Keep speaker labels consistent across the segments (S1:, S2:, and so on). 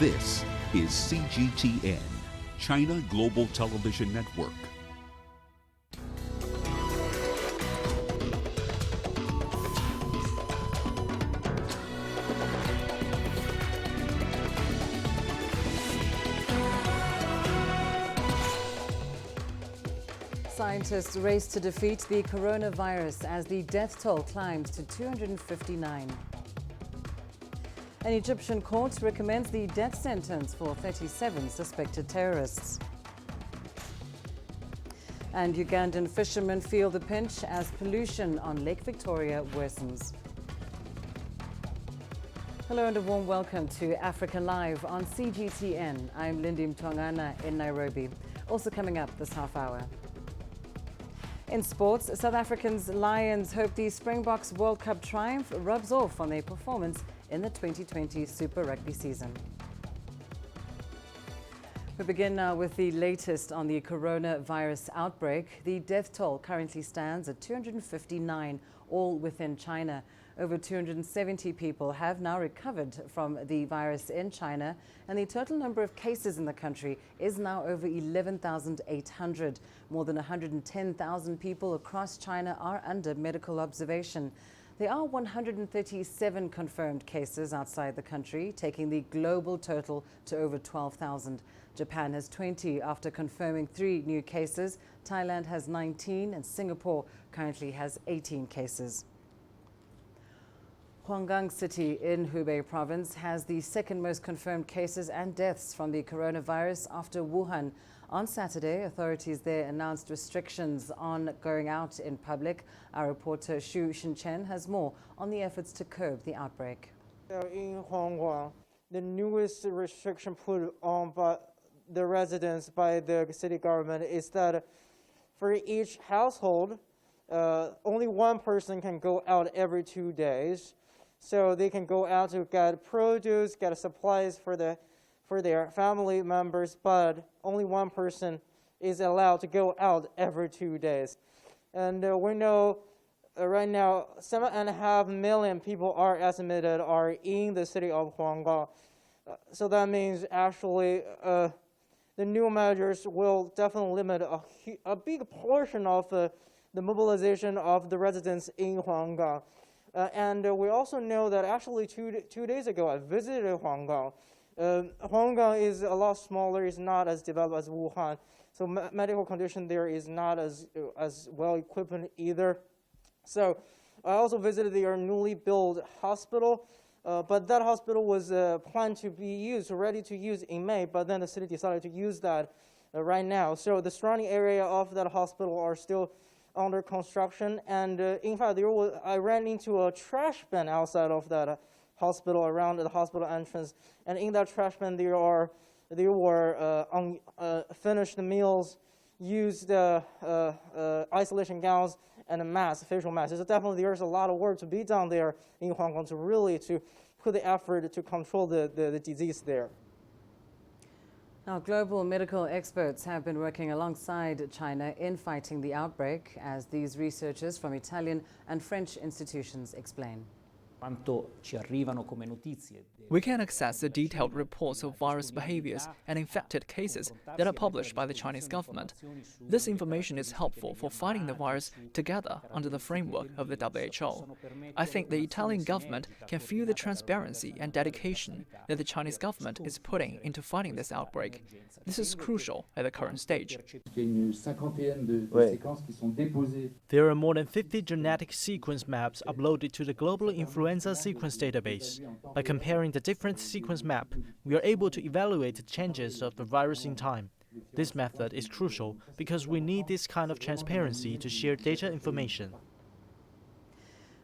S1: This is CGTN, China Global Television Network.
S2: Scientists race to defeat the coronavirus as the death toll climbs to 259. An Egyptian court recommends the death sentence for 37 suspected terrorists. And Ugandan fishermen feel the pinch as pollution on Lake Victoria worsens. Hello and a warm welcome to Africa Live on CGTN. I'm Lindy Mtongana in Nairobi. Also coming up this half hour. In sports, South Africa's Lions hope the Springboks World Cup triumph rubs off on their performance in the 2020 Super Rugby season. We begin now with the latest on the coronavirus outbreak. The death toll currently stands at 259, all within China. Over 270 people have now recovered from the virus in China, and the total number of cases in the country is now over 11,800. More than 110,000 people across China are under medical observation. There are 137 confirmed cases outside the country, taking the global total to over 12,000. Japan has 20 after confirming 3 new cases. Thailand has 19 and Singapore currently has 18 cases. Huanggang City in Hubei province has the second most confirmed cases and deaths from the coronavirus after Wuhan. On Saturday, authorities there announced restrictions on going out in public. Our reporter Xu Xinchen has more on the efforts to curb the outbreak.
S3: In Huanggang, the newest restriction put on by the residents by the city government is that for each household, only one person can go out every 2 days. So they can go out to get produce, get supplies for their family members, but only one person is allowed to go out every 2 days. And we know right now 7.5 million people are estimated are in the city of Huanggang. So that means actually the new measures will definitely limit a big portion of the mobilization of the residents in Huanggang. And we also know that actually two days ago I visited Huanggang. Huanggang is a lot smaller, it's not as developed as Wuhan. So medical condition there is not as well equipped either. So I also visited their newly built hospital, but that hospital was planned to be used, ready to use in May, but then the city decided to use that right now. So the surrounding area of that hospital are still under construction, and in fact, I ran into a trash bin outside of that hospital, around the hospital entrance, and in that trash bin there were unfinished meals, used isolation gowns, and a mask, facial masks. So definitely there's a lot of work to be done there in Huanggang to put the effort to control the disease there.
S2: Now, global medical experts have been working alongside China in fighting the outbreak, as these researchers from Italian and French institutions explain.
S4: We can access the detailed reports of virus behaviors and infected cases that are published by the Chinese government. This information is helpful for fighting the virus together under the framework of the WHO. I think the Italian government can feel the transparency and dedication that the Chinese government is putting into fighting this outbreak. This is crucial at the current stage.
S5: There are more than 50 genetic sequence maps uploaded to the Global Influenza Sequence Database. By comparing the different sequence map, we are able to evaluate the changes of the virus in time. This method is crucial because we need this kind of transparency to share data information.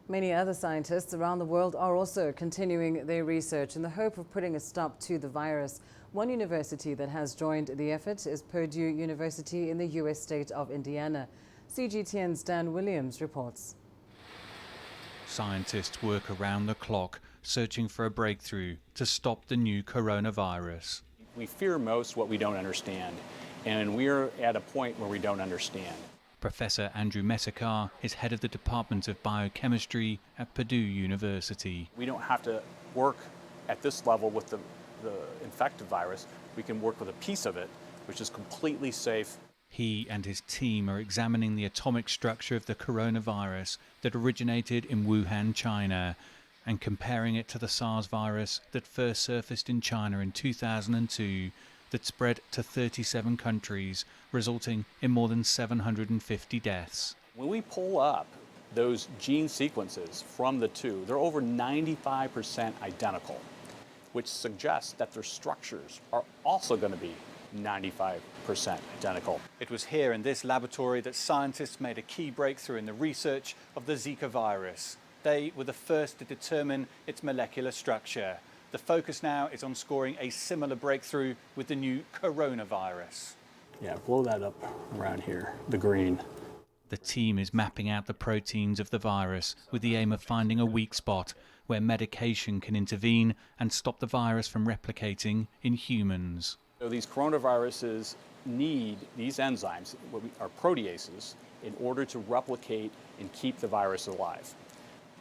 S2: Many other scientists around the world are also continuing their research in the hope of putting a stop to the virus. One university that has joined the effort is Purdue University in the U.S. state of Indiana. CGTN's Dan Williams reports.
S6: Scientists work around the clock, searching for a breakthrough to stop the new coronavirus.
S7: We fear most what we don't understand, and we're at a point where we don't understand.
S6: Professor Andrew Messakar is head of the Department of Biochemistry at Purdue University.
S7: We don't have to work at this level with the infected virus, we can work with a piece of it, which is completely safe.
S6: He and his team are examining the atomic structure of the coronavirus that originated in Wuhan, China, and comparing it to the SARS virus that first surfaced in China in 2002, that spread to 37 countries, resulting in more than 750 deaths.
S7: When we pull up those gene sequences from the two, they're over 95% identical, which suggests that their structures are also going to be 95% identical.
S6: It was here in this laboratory that scientists made a key breakthrough in the research of the Zika virus. They were the first to determine its molecular structure. The focus now is on scoring a similar breakthrough with the new coronavirus.
S7: Yeah, blow that up around here, the green.
S6: The team is mapping out the proteins of the virus with the aim of finding a weak spot where medication can intervene and stop the virus from replicating in humans.
S7: So these coronaviruses need these enzymes, what are proteases, in order to replicate and keep the virus alive.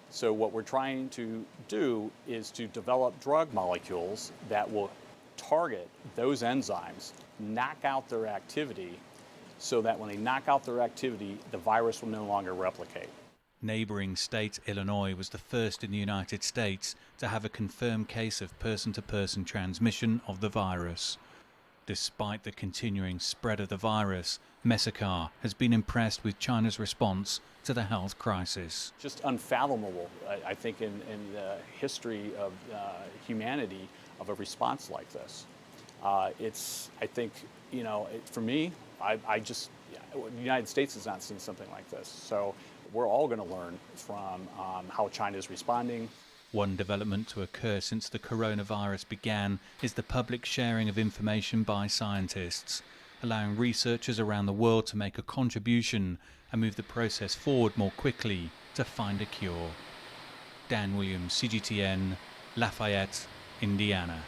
S7: So what we're trying to do is to develop drug molecules that will target those enzymes, knock out their activity, so that when they knock out their activity, the virus will no longer replicate.
S6: Neighbouring state Illinois was the first in the United States to have a confirmed case of person-to-person transmission of the virus. Despite the continuing spread of the virus, Messakar has been impressed with China's response to the health crisis.
S7: Just unfathomable, I think, in the history of humanity, of a response like this. It's, I think, you know, for me, the United States has not seen something like this. So we're all going to learn from how China is responding.
S6: One development to occur since the coronavirus began is the public sharing of information by scientists, allowing researchers around the world to make a contribution and move the process forward more quickly to find a cure. Dan Williams, CGTN, Lafayette, Indiana.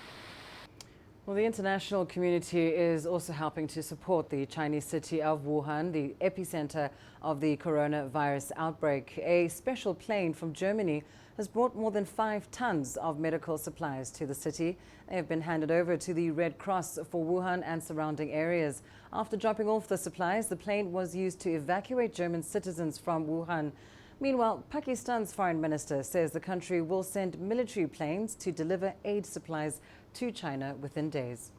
S2: Well, the international community is also helping to support the Chinese city of Wuhan, the epicenter of the coronavirus outbreak. A special plane from Germany has brought more than 5 tons of medical supplies to the city. They have been handed over to the Red Cross for Wuhan and surrounding areas. After dropping off the supplies, the plane was used to evacuate German citizens from Wuhan. Meanwhile, Pakistan's foreign minister says the country will send military planes to deliver aid supplies to China within days.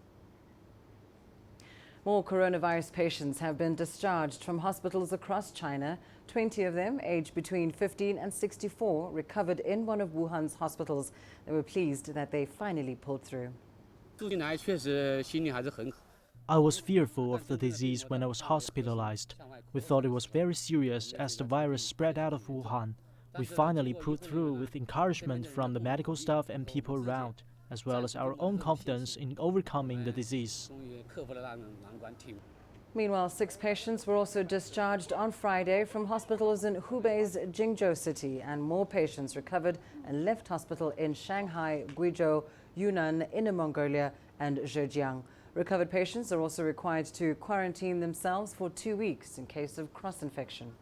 S2: More coronavirus patients have been discharged from hospitals across China. 20 of them, aged between 15 and 64, recovered in one of Wuhan's hospitals. They were pleased that they finally pulled through.
S5: I was fearful of the disease when I was hospitalized. We thought it was very serious as the virus spread out of Wuhan. We finally pulled through with encouragement from the medical staff and people around, as well as our own confidence in overcoming the disease.
S2: Meanwhile, 6 patients were also discharged on Friday from hospitals in Hubei's Jingzhou city, and more patients recovered and left hospital in Shanghai, Guizhou, Yunnan, Inner Mongolia and Zhejiang. Recovered patients are also required to quarantine themselves for 2 weeks in case of cross-infection.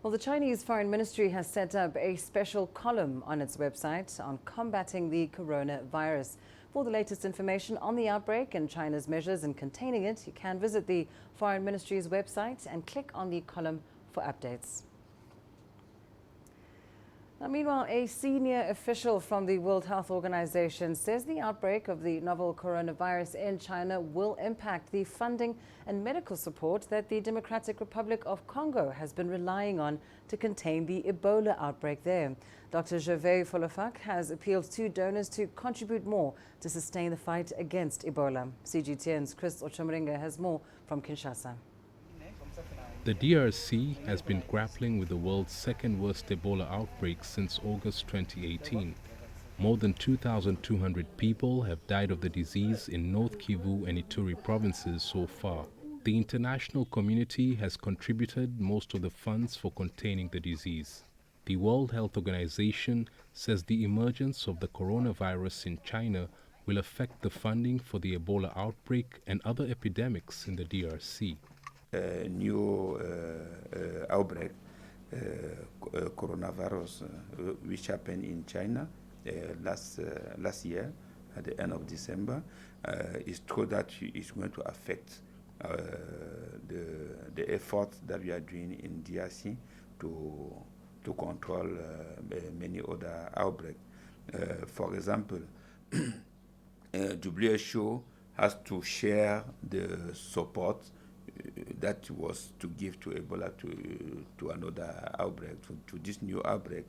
S2: Well, the Chinese Foreign Ministry has set up a special column on its website on combating the coronavirus. For the latest information on the outbreak and China's measures in containing it, you can visit the Foreign Ministry's website and click on the column for updates. Now, meanwhile, a senior official from the World Health Organization says the outbreak of the novel coronavirus in China will impact the funding and medical support that the Democratic Republic of Congo has been relying on to contain the Ebola outbreak there. Dr. Gervais Folofak has appealed to donors to contribute more to sustain the fight against Ebola. CGTN's Chris Ochomoringa has more from Kinshasa.
S8: The DRC has been grappling with the world's second worst Ebola outbreak since August 2018. More than 2,200 people have died of the disease in North Kivu and Ituri provinces so far. The international community has contributed most of the funds for containing the disease. The World Health Organization says the emergence of the coronavirus in China will affect the funding for the Ebola outbreak and other epidemics in the DRC.
S9: New outbreak, coronavirus, which happened in China last year, at the end of December. It's true that it's going to affect the efforts that we are doing in DRC to control many other outbreaks. For example, WHO has to share the support that was to give to Ebola to another outbreak, to this new outbreak.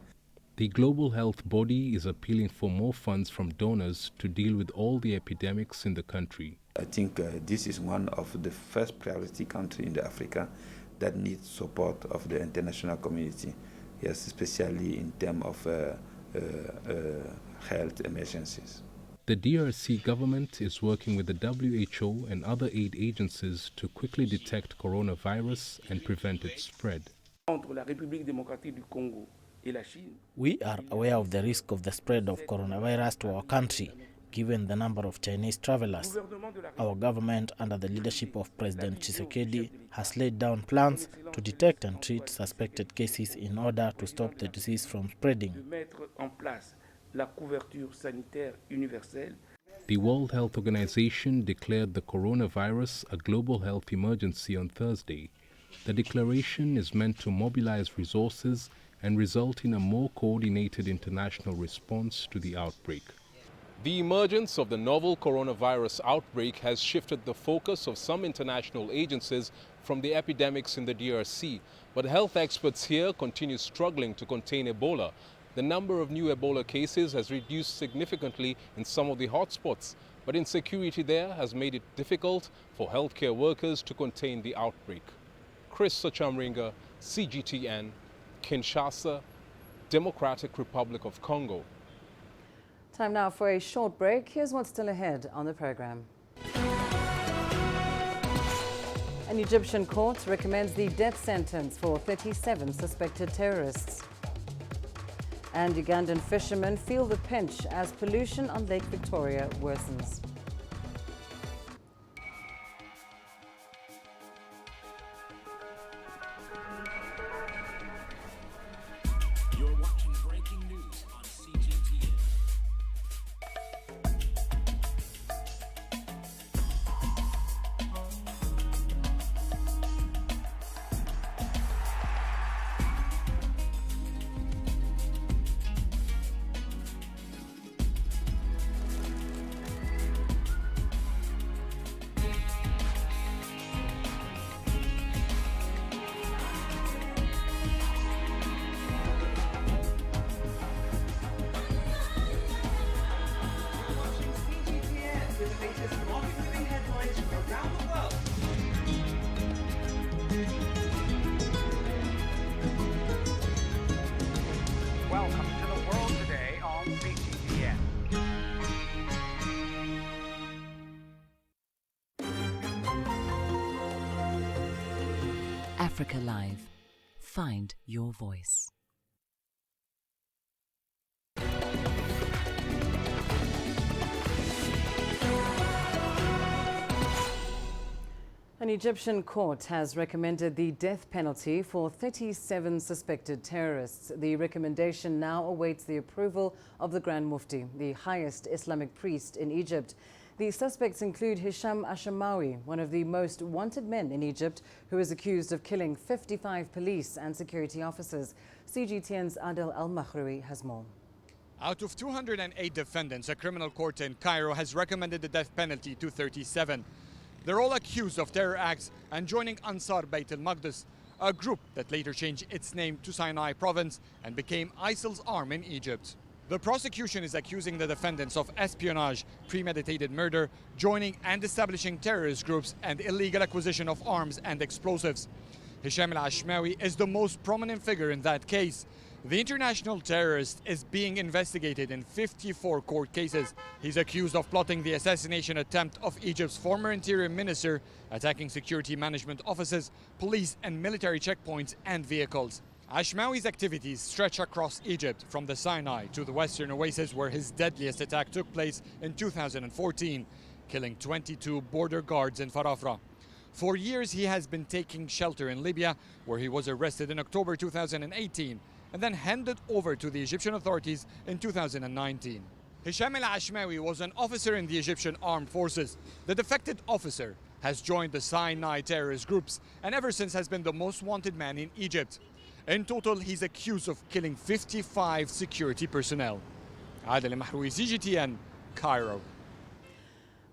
S8: The global health body is appealing for more funds from donors to deal with all the epidemics in the country.
S9: I think this is one of the first priority countries in the Africa that needs support of the international community, yes, especially in terms of health emergencies.
S8: The DRC government is working with the WHO and other aid agencies to quickly detect coronavirus and prevent its spread.
S10: We are aware of the risk of the spread of coronavirus to our country, given the number of Chinese travelers. Our government, under the leadership of President Tshisekedi, has laid down plans to detect and treat suspected cases in order to stop the disease from spreading.
S8: The World Health Organization declared the coronavirus a global health emergency on Thursday. The declaration is meant to mobilize resources and result in a more coordinated international response to the outbreak. The emergence of the novel coronavirus outbreak has shifted the focus of some international agencies from the epidemics in the DRC, but health experts here continue struggling to contain Ebola. The number of new Ebola cases has reduced significantly in some of the hotspots, but insecurity there has made it difficult for healthcare workers to contain the outbreak. Chris Sachamringa, CGTN, Kinshasa, Democratic Republic of Congo.
S2: Time now for a short break. Here's what's still ahead on the program. An Egyptian court recommends the death sentence for 37 suspected terrorists. And Ugandan fishermen feel the pinch as pollution on Lake Victoria worsens.
S11: You're watching breaking news on CGTN.
S12: Welcome to the world today on CGTN.
S13: Africa Live. Find your voice.
S2: An Egyptian court has recommended the death penalty for 37 suspected terrorists. The recommendation now awaits the approval of the Grand Mufti, the highest Islamic priest in Egypt. The suspects include Hisham Ashamawi, one of the most wanted men in Egypt, who is accused of killing 55 police and security officers. CGTN's Adel Al-Makhroui has more.
S14: Out of 208 defendants, a criminal court in Cairo has recommended the death penalty to 37. They're all accused of terror acts and joining Ansar Bayt al-Maqdis, a group that later changed its name to Sinai province and became ISIL's arm in Egypt. The prosecution is accusing the defendants of espionage, premeditated murder, joining and establishing terrorist groups, and illegal acquisition of arms and explosives. Hisham al-Ashmawi is the most prominent figure in that case. The international terrorist is being investigated in 54 court cases. He's accused of plotting the assassination attempt of Egypt's former interior minister, attacking security management offices, police and military checkpoints and vehicles. Ashmawi's activities stretch across Egypt, from the Sinai to the western oasis where his deadliest attack took place in 2014, killing 22 border guards in Farafra. For years he has been taking shelter in Libya, where he was arrested in October 2018 and then handed over to the Egyptian authorities in 2019. Hisham al-Ashmawi was an officer in the Egyptian armed forces. The defected officer has joined the Sinai terrorist groups and ever since has been the most wanted man in Egypt. In total, he's accused of killing 55 security personnel. Adel Mahroui, CGTN, Cairo.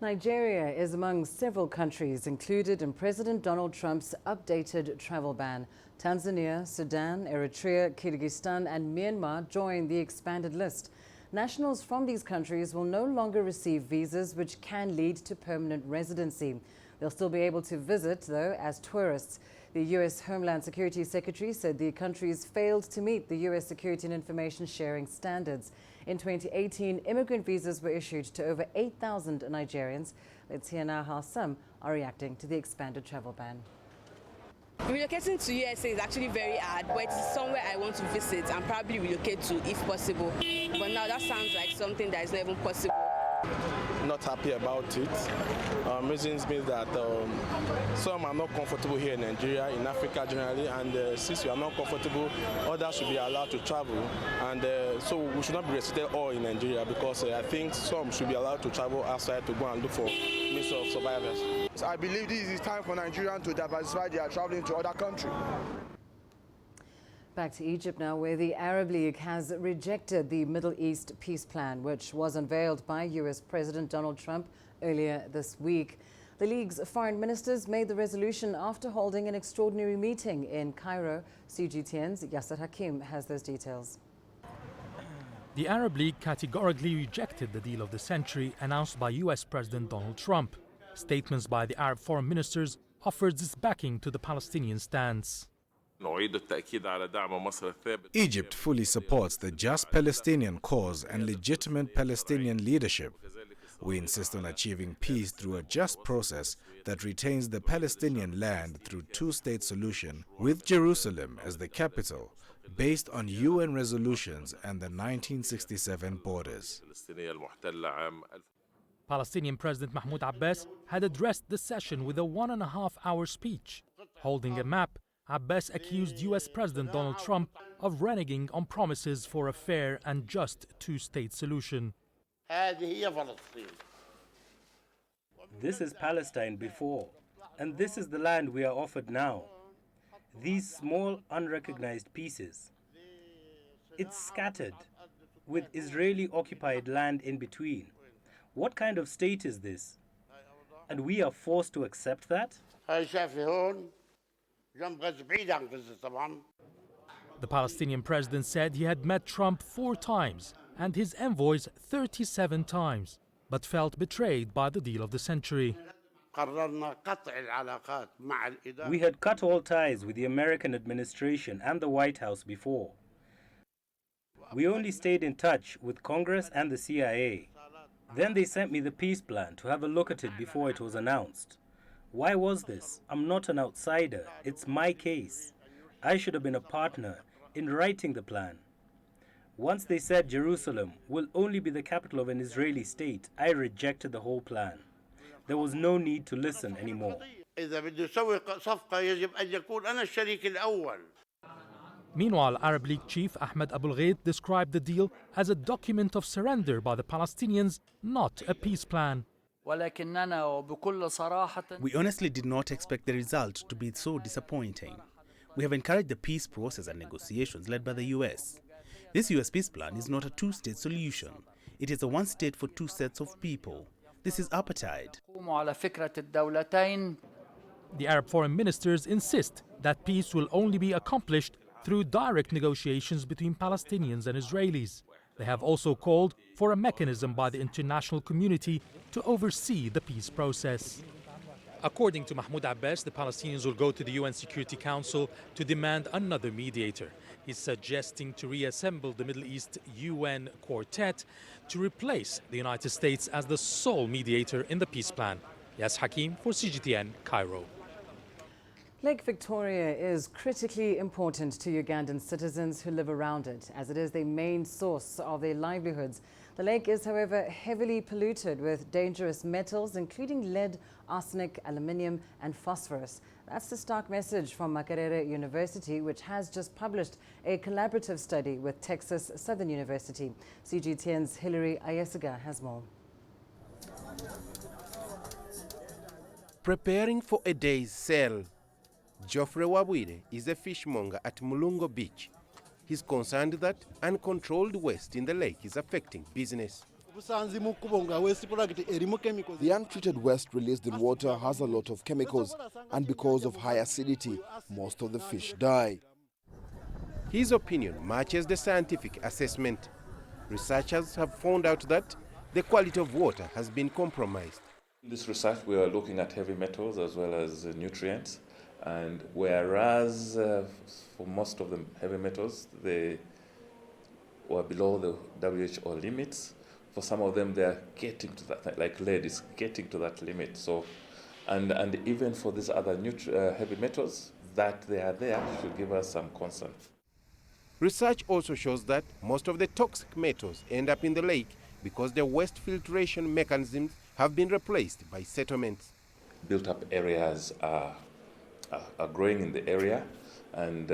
S2: Nigeria is among several countries included in President Donald Trump's updated travel ban. Tanzania, Sudan, Eritrea, Kyrgyzstan and Myanmar join the expanded list. Nationals from these countries will no longer receive visas which can lead to permanent residency. They'll still be able to visit, though, as tourists. The U.S. Homeland Security Secretary said the countries failed to meet the U.S. security and information sharing standards. In 2018, immigrant visas were issued to over 8,000 Nigerians. Let's hear now how some are reacting to the expanded travel ban.
S15: Relocating to USA is actually very hard, but it's somewhere I want to visit and probably relocate to if possible. But now that sounds like something that is not even possible.
S16: Not happy about it. Reasons means that some are not comfortable here in Nigeria, in Africa generally, and since we are not comfortable, others should be allowed to travel. And so we should not be restricted all in Nigeria because I think some should be allowed to travel outside to go and look for means of survivors.
S17: I believe this is time for Nigerians to diversify their traveling to other countries.
S2: Back to Egypt now, where the Arab League has rejected the Middle East peace plan, which was unveiled by U.S. President Donald Trump earlier this week. The League's foreign ministers made the resolution after holding an extraordinary meeting in Cairo. CGTN's Yasser Hakim has those details.
S18: The Arab League categorically rejected the deal of the century announced by U.S. President Donald Trump. Statements by the Arab foreign ministers offered its backing to the Palestinian stance.
S19: Egypt fully supports the just Palestinian cause and legitimate Palestinian leadership. We insist on achieving peace through a just process that retains the Palestinian land through two-state solution with Jerusalem as the capital, based on UN resolutions and the 1967 borders.
S18: Palestinian President Mahmoud Abbas had addressed the session with a 1.5-hour speech. Holding a map, Abbas accused U.S. President Donald Trump of reneging on promises for a fair and just two-state solution.
S20: This is Palestine before, and this is the land we are offered now. These small, unrecognized pieces. It's scattered, with Israeli-occupied land in between. What kind of state is this? And we are forced to accept that?
S18: The Palestinian president said he had met Trump 4 times and his envoys 37 times, but felt betrayed by the deal of the century.
S20: We had cut all ties with the American administration and the White House before. We only stayed in touch with Congress and the CIA. Then they sent me the peace plan to have a look at it before it was announced. Why was this? I'm not an outsider. It's my case. I should have been a partner in writing the plan. Once they said Jerusalem will only be the capital of an Israeli state, I rejected the whole plan. There was no need to listen anymore.
S18: Meanwhile, Arab League chief Ahmed Abul Gheit described the deal as a document of surrender by the Palestinians, not a peace plan.
S21: We honestly did not expect the result to be so disappointing. We have encouraged the peace process and negotiations led by the US. This US peace plan is not a two-state solution. It is a one state for two sets of people. This is apartheid.
S18: The Arab foreign ministers insist that peace will only be accomplished through direct negotiations between Palestinians and Israelis. They have also called for a mechanism by the international community to oversee the peace process. According to Mahmoud Abbas, the Palestinians will go to the UN Security Council to demand another mediator. He's suggesting to reassemble the Middle East UN Quartet to replace the United States as the sole mediator in the peace plan. Yas Hakim for CGTN, Cairo.
S2: Lake Victoria is critically important to Ugandan citizens who live around it, as it is the main source of their livelihoods. The lake is, however, heavily polluted with dangerous metals, including lead, arsenic, aluminium, and phosphorus. That's the stark message from Makerere University, which has just published a collaborative study with Texas Southern University. CGTN's Hilary Ayesiga has more.
S1: Preparing for a day's sail, Geoffrey Wabwire is a fishmonger at Mulungo Beach. He's concerned that uncontrolled waste in the lake is affecting business.
S22: The untreated waste released in water has a lot of chemicals, and because of high acidity, most of the fish die.
S1: His opinion matches the scientific assessment. Researchers have found out that the quality of water has been compromised.
S23: In this research, we are looking at heavy metals as well as nutrients. And whereas for most of the heavy metals, they were below the WHO limits, for some of them, they are getting to that, like lead is getting to that limit. So, and even for these other heavy metals, that they are there should give us some concern.
S1: Research also shows that most of the toxic metals end up in the lake because the waste filtration mechanisms have been replaced by settlements.
S23: Built-up areas are growing in the area, and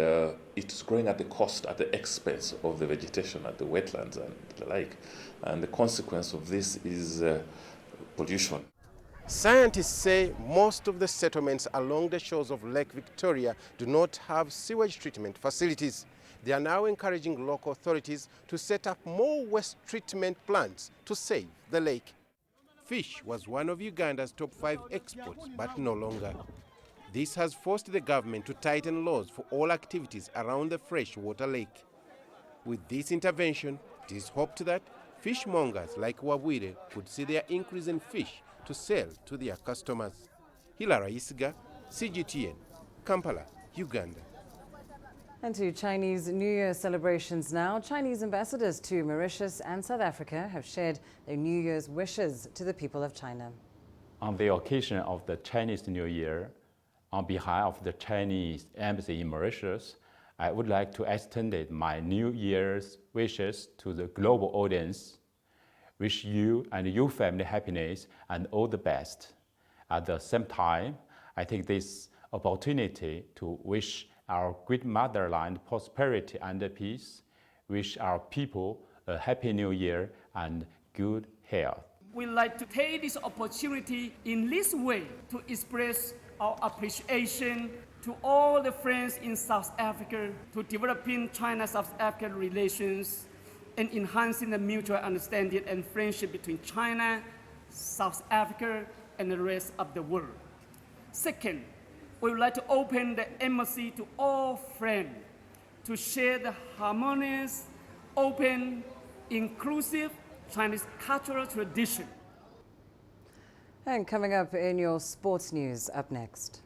S23: it's growing at the expense of the vegetation at the wetlands and the lake. And the consequence of this is pollution.
S1: Scientists say most of the settlements along the shores of Lake Victoria do not have sewage treatment facilities. They are now encouraging local authorities to set up more waste treatment plants to save the lake. Fish was one of Uganda's top 5 exports, but no longer. This has forced the government to tighten laws for all activities around the freshwater lake. With this intervention, it is hoped that fishmongers like Wabwire could see their increase in fish to sell to their customers. Hilary Ayesiga, CGTN, Kampala, Uganda.
S2: And to Chinese New Year celebrations now. Chinese ambassadors to Mauritius and South Africa have shared their New Year's wishes to the people of China.
S24: On the occasion of the Chinese New Year, on behalf of the Chinese Embassy in Mauritius, I would like to extend my New Year's wishes to the global audience. Wish you and your family happiness and all the best. At the same time, I take this opportunity to wish our great motherland prosperity and peace. Wish our people a happy New Year and good health.
S25: We'd like to take this opportunity in this way to express our appreciation to all the friends in South Africa to developing China-South Africa relations and enhancing the mutual understanding and friendship between China, South Africa, and the rest of the world. Second, we would like to open the embassy to all friends to share the harmonious, open, inclusive Chinese cultural tradition.
S2: And coming up in your sports news up next.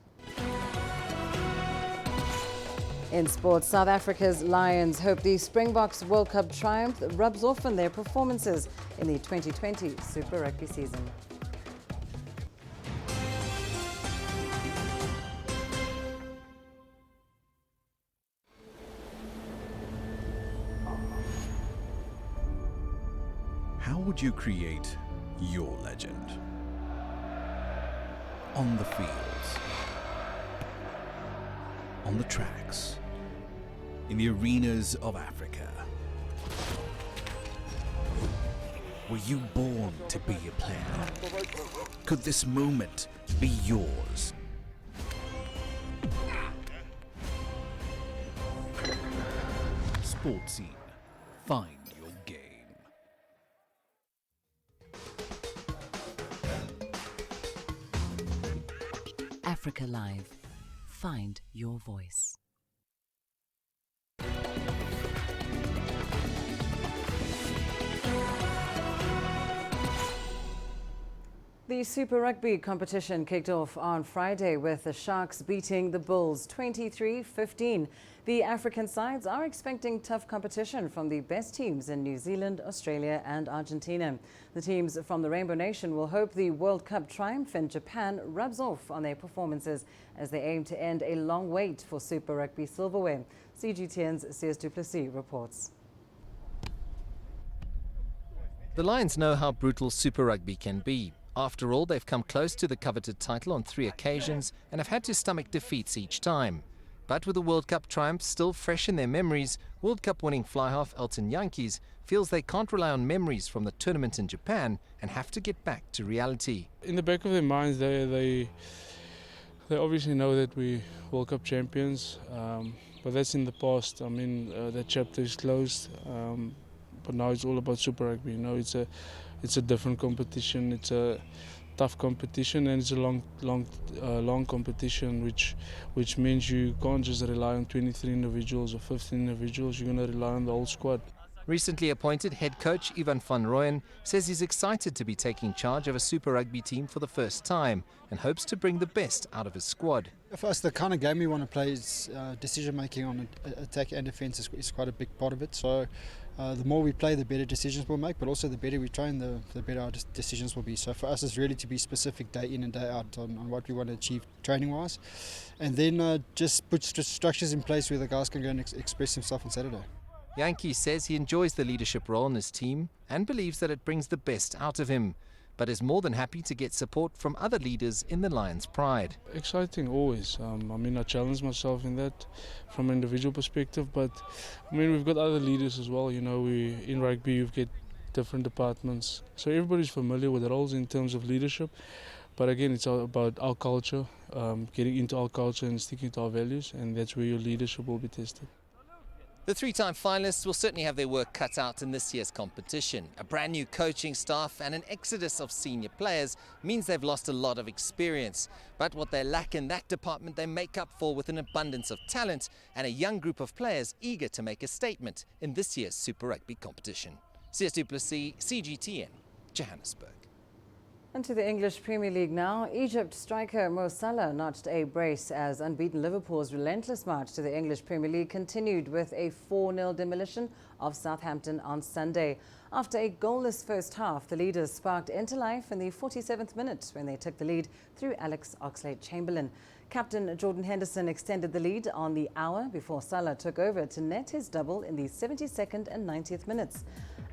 S2: In sports, South Africa's Lions hope the Springboks World Cup triumph rubs off on their performances in the 2020 Super Rugby season.
S26: How would you create your legend? On the fields, on the tracks, in the arenas of Africa. Were you born to be a player? Could this moment be yours? Sports Scene. Find your game.
S13: Africa Live. Find your voice.
S2: The Super Rugby competition kicked off on Friday with the Sharks beating the Bulls 23-15. The African sides are expecting tough competition from the best teams in New Zealand, Australia and Argentina. The teams from the Rainbow Nation will hope the World Cup triumph in Japan rubs off on their performances as they aim to end a long wait for Super Rugby silverware. CGTN's Sears Duplessis reports.
S3: The Lions know how brutal Super Rugby can be. After all, they've come close to the coveted title on 3 occasions and have had to stomach defeats each time. But with the World Cup triumphs still fresh in their memories, World Cup winning fly half Elton Yankees feels they can't rely on memories from the tournament in Japan and have to get back to reality.
S4: In the back of their minds, they obviously know that we World Cup champions, but that's in the past. I mean, that chapter is closed. But now it's all about Super Rugby. You know, it's a different competition. It's a tough competition, and it's a long competition, which means you can't just rely on 23 individuals or 15 individuals. You're going to rely on the whole squad.
S3: Recently appointed head coach Ivan van Rooyen says he's excited to be taking charge of a Super Rugby team for the first time and hopes to bring the best out of his squad.
S5: For us, the kind of game we want to play is decision making on attack and defence is quite a big part of it. So the more we play, the better decisions we'll make, but also the better we train, the better our decisions will be. So for us, it's really to be specific day in and day out on what we want to achieve training-wise, and then just put structures in place where the guys can go and express themselves on Saturday.
S3: Yankee says he enjoys the leadership role in his team and believes that it brings the best out of him, but is more than happy to get support from other leaders in the Lions' pride.
S4: Exciting always. I mean, I challenge myself in that from an individual perspective, but I mean, we've got other leaders as well. You know, in rugby you get different departments, so everybody's familiar with the roles in terms of leadership. But again, it's all about our culture, getting into our culture and sticking to our values, and that's where your leadership will be tested.
S3: The 3-time finalists will certainly have their work cut out in this year's competition. A brand new coaching staff and an exodus of senior players means they've lost a lot of experience. But what they lack in that department, they make up for with an abundance of talent and a young group of players eager to make a statement in this year's Super Rugby competition. CS du Plessis, CGTN, Johannesburg.
S2: And to the English Premier League now. Egypt striker Mo Salah notched a brace as unbeaten Liverpool's relentless march to the English Premier League continued with a 4-0 demolition of Southampton on Sunday. After a goalless first half, the leaders sparked into life in the 47th minute when they took the lead through Alex Oxlade-Chamberlain. Captain Jordan Henderson extended the lead on the hour before Salah took over to net his double in the 72nd and 90th minutes.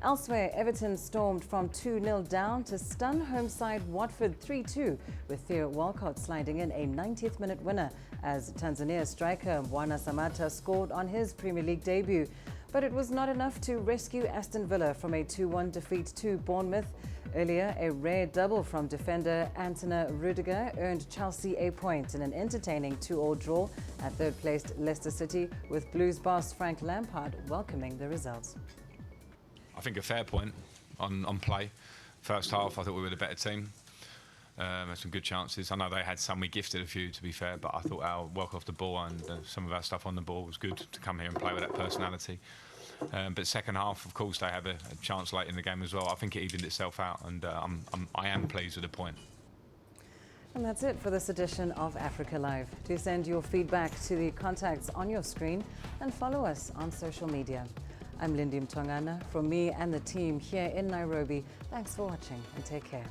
S2: Elsewhere, Everton stormed from 2-0 down to stun home side Watford 3-2, with Theo Walcott sliding in a 90th minute winner as Tanzania striker Mbwana Samatta scored on his Premier League debut. But it was not enough to rescue Aston Villa from a 2-1 defeat to Bournemouth. Earlier, a rare double from defender Antonio Rudiger earned Chelsea a point in an entertaining 2-2 draw at third-placed Leicester City, with Blues boss Frank Lampard welcoming the results.
S6: I think a fair point on play. First half, I thought we were the better team. Had some good chances. I know they had some, we gifted a few to be fair, but I thought our work off the ball and some of our stuff on the ball was good to come here and play with that personality. But second half, of course, they have a chance late in the game as well. I think it evened itself out, and I am pleased with the point.
S2: And that's it for this edition of Africa Live. Do send your feedback to the contacts on your screen and follow us on social media. I'm Lindy Mtongana. From me and the team here in Nairobi, thanks for watching and take care.